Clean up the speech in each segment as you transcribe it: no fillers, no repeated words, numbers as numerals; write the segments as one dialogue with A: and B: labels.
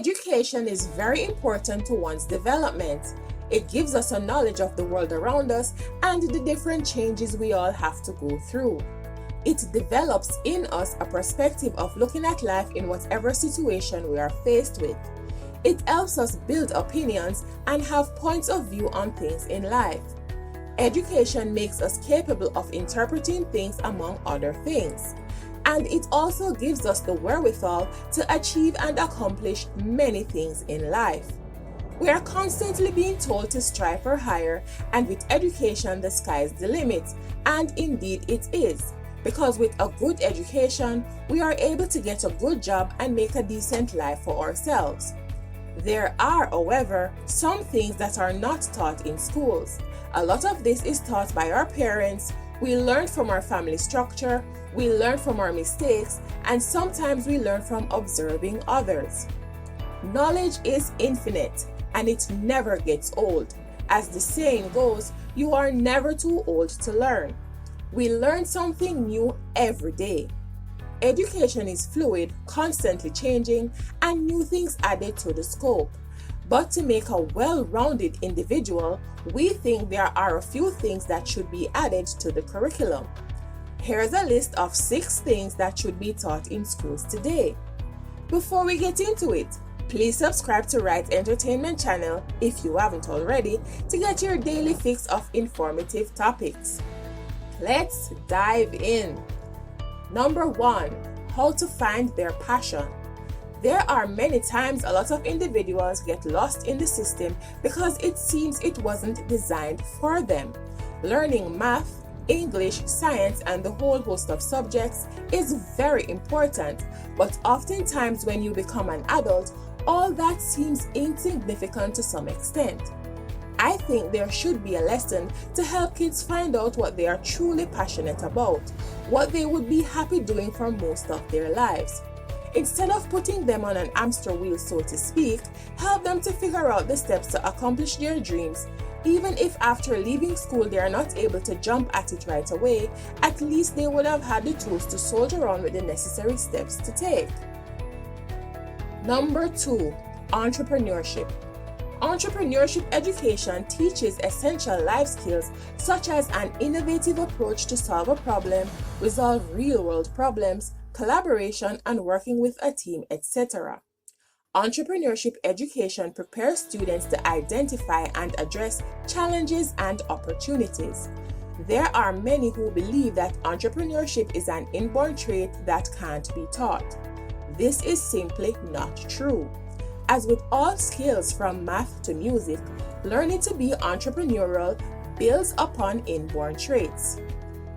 A: Education is very important to one's development. It gives us a knowledge of the world around us and the different changes we all have to go through. It develops in us a perspective of looking at life in whatever situation we are faced with. It helps us build opinions and have points of view on things in life. Education makes us capable of interpreting things among other things. And it also gives us the wherewithal to achieve and accomplish many things in life. We are constantly being told to strive for higher, and with education the sky is the limit, and indeed it is. Because with a good education, we are able to get a good job and make a decent life for ourselves. There are, however, some things that are not taught in schools. A lot of this is taught by our parents. We learn from our family structure, we learn from our mistakes, and sometimes we learn from observing others. Knowledge is infinite, and it never gets old. As the saying goes, you are never too old to learn. We learn something new every day. Education is fluid, constantly changing, and new things added to the scope. But to make a well-rounded individual, we think there are a few things that should be added to the curriculum. Here's a list of 6 things that should be taught in schools today. Before we get into it, please subscribe to Rite Entertainment channel if you haven't already to get your daily fix of informative topics. Let's dive in. Number 1, how to find their passion. There are many times a lot of individuals get lost in the system because it seems it wasn't designed for them. Learning math, English, science, and the whole host of subjects is very important, but oftentimes when you become an adult, all that seems insignificant to some extent. I think there should be a lesson to help kids find out what they are truly passionate about, what they would be happy doing for most of their lives. Instead of putting them on an hamster wheel, so to speak, help them to figure out the steps to accomplish their dreams. Even if after leaving school they are not able to jump at it right away, at least they would have had the tools to soldier on with the necessary steps to take. Number 2, entrepreneurship. Entrepreneurship education teaches essential life skills such as an innovative approach to solve a problem, resolve real-world problems, collaboration, and working with a team, etc. Entrepreneurship education prepares students to identify and address challenges and opportunities. There are many who believe that entrepreneurship is an inborn trait that can't be taught. This is simply not true. As with all skills from math to music, learning to be entrepreneurial builds upon inborn traits.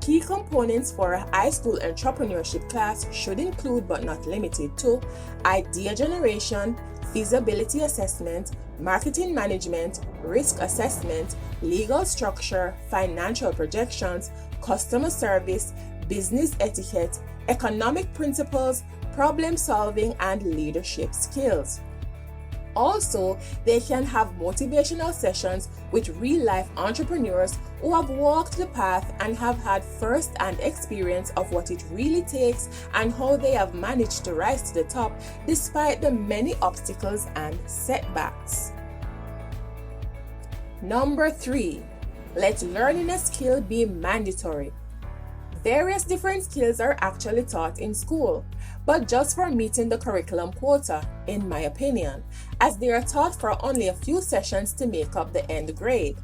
A: Key components for a high school entrepreneurship class should include but not limited to idea generation, feasibility assessment, marketing management, risk assessment, legal structure, financial projections, customer service, business etiquette, economic principles, problem solving, and leadership skills. Also, they can have motivational sessions with real-life entrepreneurs who have walked the path and have had first-hand experience of what it really takes and how they have managed to rise to the top despite the many obstacles and setbacks. Number 3, let learning a skill be mandatory. Various different skills are actually taught in school, but just for meeting the curriculum quota, in my opinion, as they are taught for only a few sessions to make up the end grade.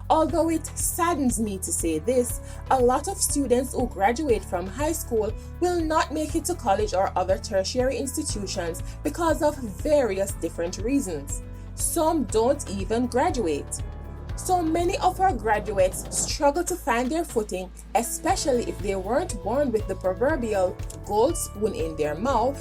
A: Although it saddens me to say this, a lot of students who graduate from high school will not make it to college or other tertiary institutions because of various different reasons. Some don't even graduate. So many of our graduates struggle to find their footing, especially if they weren't born with the proverbial gold spoon in their mouth.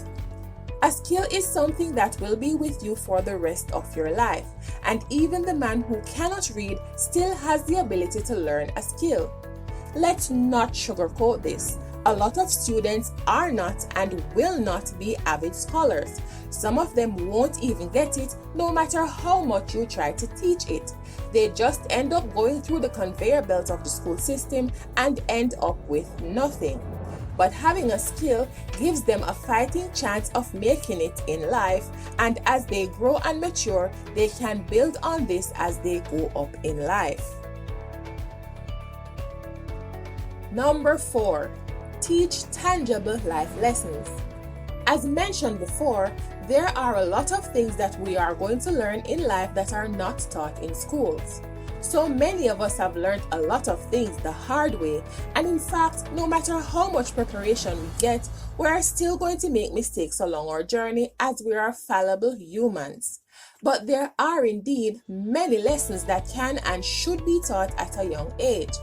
A: A skill is something that will be with you for the rest of your life, and even the man who cannot read still has the ability to learn a skill. Let's not sugarcoat this. A lot of students are not and will not be avid scholars. Some of them won't even get it, no matter how much you try to teach it. They just end up going through the conveyor belt of the school system and end up with nothing. but having a skill gives them a fighting chance of making it in life, and as they grow and mature, they can build on this as they go up in life. Number 4, teach tangible life lessons. As mentioned before, there are a lot of things that we are going to learn in life that are not taught in schools. So many of us have learned a lot of things the hard way, and in fact, no matter how much preparation we get, we are still going to make mistakes along our journey as we are fallible humans. But there are indeed many lessons that can and should be taught at a young age.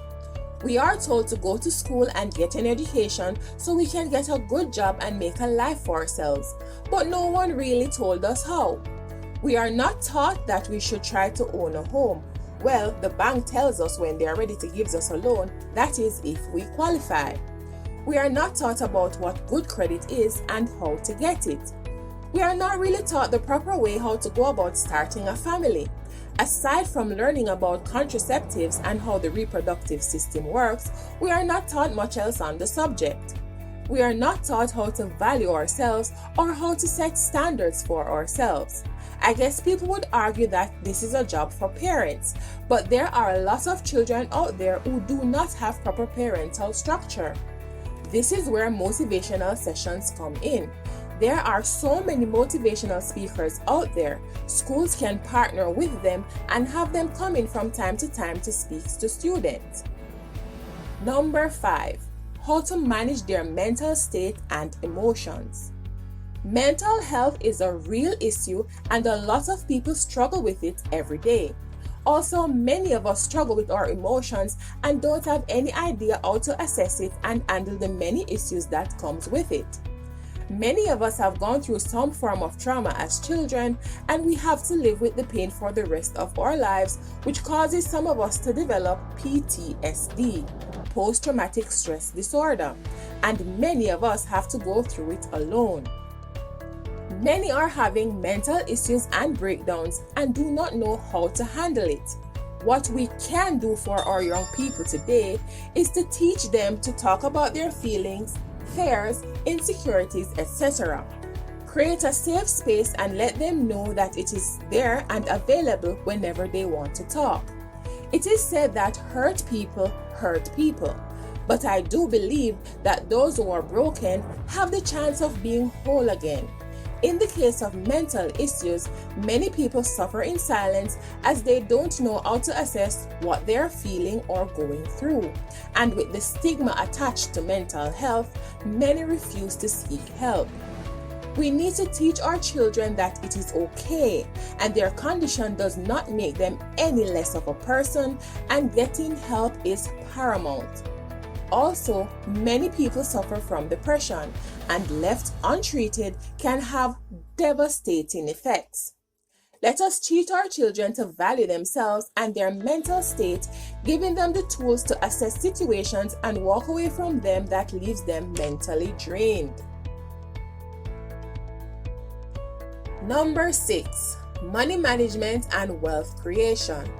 A: We are told to go to school and get an education so we can get a good job and make a life for ourselves, but no one really told us how. We are not taught that we should try to own a home. Well, the bank tells us when they are ready to give us a loan, that is if we qualify. We are not taught about what good credit is and how to get it. We are not really taught the proper way how to go about starting a family. Aside from learning about contraceptives and how the reproductive system works, we are not taught much else on the subject. We are not taught how to value ourselves or how to set standards for ourselves. I guess people would argue that this is a job for parents, but there are a lot of children out there who do not have proper parental structure. This is where motivational sessions come in. There are so many motivational speakers out there. Schools can partner with them and have them come in from time to time to speak to students. Number 5, how to manage their mental state and emotions. Mental health is a real issue and a lot of people struggle with it every day. Also, many of us struggle with our emotions and don't have any idea how to assess it and handle the many issues that comes with it. Many of us have gone through some form of trauma as children, and we have to live with the pain for the rest of our lives, which causes some of us to develop PTSD, post-traumatic stress disorder, and many of us have to go through it alone. Many are having mental issues and breakdowns and do not know how to handle it. What we can do for our young people today is to teach them to talk about their feelings, fears, insecurities, etc. Create a safe space and let them know that it is there and available whenever they want to talk. It is said that hurt people, but I do believe that those who are broken have the chance of being whole again. In the case of mental issues, many people suffer in silence as they don't know how to assess what they are feeling or going through. And with the stigma attached to mental health, many refuse to seek help. We need to teach our children that it is okay and their condition does not make them any less of a person, and getting help is paramount. Also, many people suffer from depression and left untreated can have devastating effects. Let us teach our children to value themselves and their mental state, giving them the tools to assess situations and walk away from them that leaves them mentally drained. Number 6, money management and wealth creation.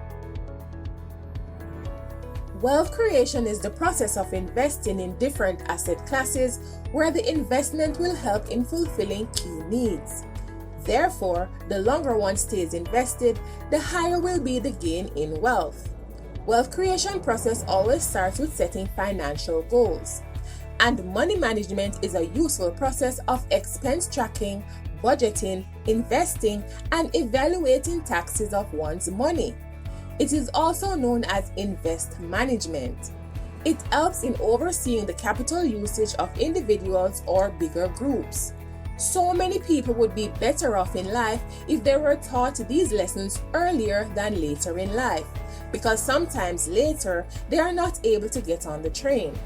A: Wealth creation is the process of investing in different asset classes where the investment will help in fulfilling key needs. Therefore, the longer one stays invested, the higher will be the gain in wealth. Wealth creation process always starts with setting financial goals. And money management is a useful process of expense tracking, budgeting, investing, and evaluating taxes of one's money. It is also known as invest management. It helps in overseeing the capital usage of individuals or bigger groups. So many people would be better off in life if they were taught these lessons earlier than later in life, because sometimes later they are not able to get on the train.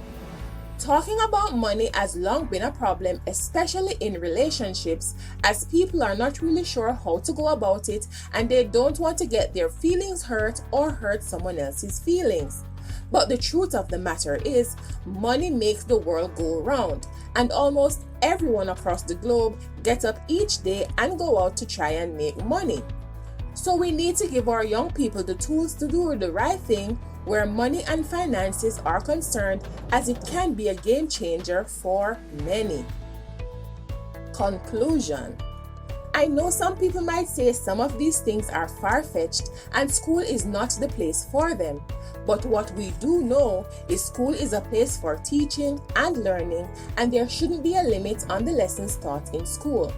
A: Talking about money has long been a problem, especially in relationships, as people are not really sure how to go about it and they don't want to get their feelings hurt or hurt someone else's feelings. But the truth of the matter is, money makes the world go round, and almost everyone across the globe gets up each day and go out to try and make money. So we need to give our young people the tools to do the right thing where money and finances are concerned, as it can be a game changer for many. Conclusion. I know some people might say some of these things are far-fetched and school is not the place for them. But what we do know is school is a place for teaching and learning, and there shouldn't be a limit on the lessons taught in school.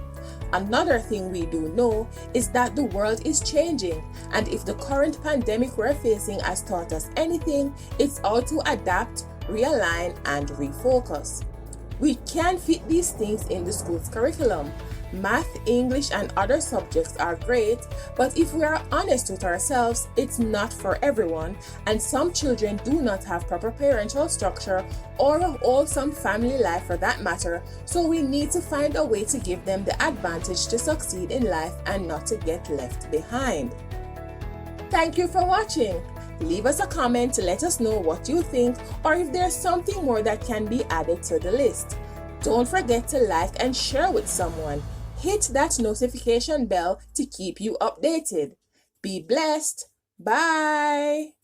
A: Another thing we do know is that the world is changing, and if the current pandemic we're facing has taught us anything, it's all to adapt, realign, and refocus. We can fit these things in the school's curriculum. Math, English, and other subjects are great, but if we are honest with ourselves, it's not for everyone, and some children do not have proper parental structure or a wholesome family life for that matter, so we need to find a way to give them the advantage to succeed in life and not to get left behind. Thank you for watching. Leave us a comment to let us know what you think or if there's something more that can be added to the list. Don't forget to like and share with someone. Hit that notification bell to keep you updated. Be blessed. Bye.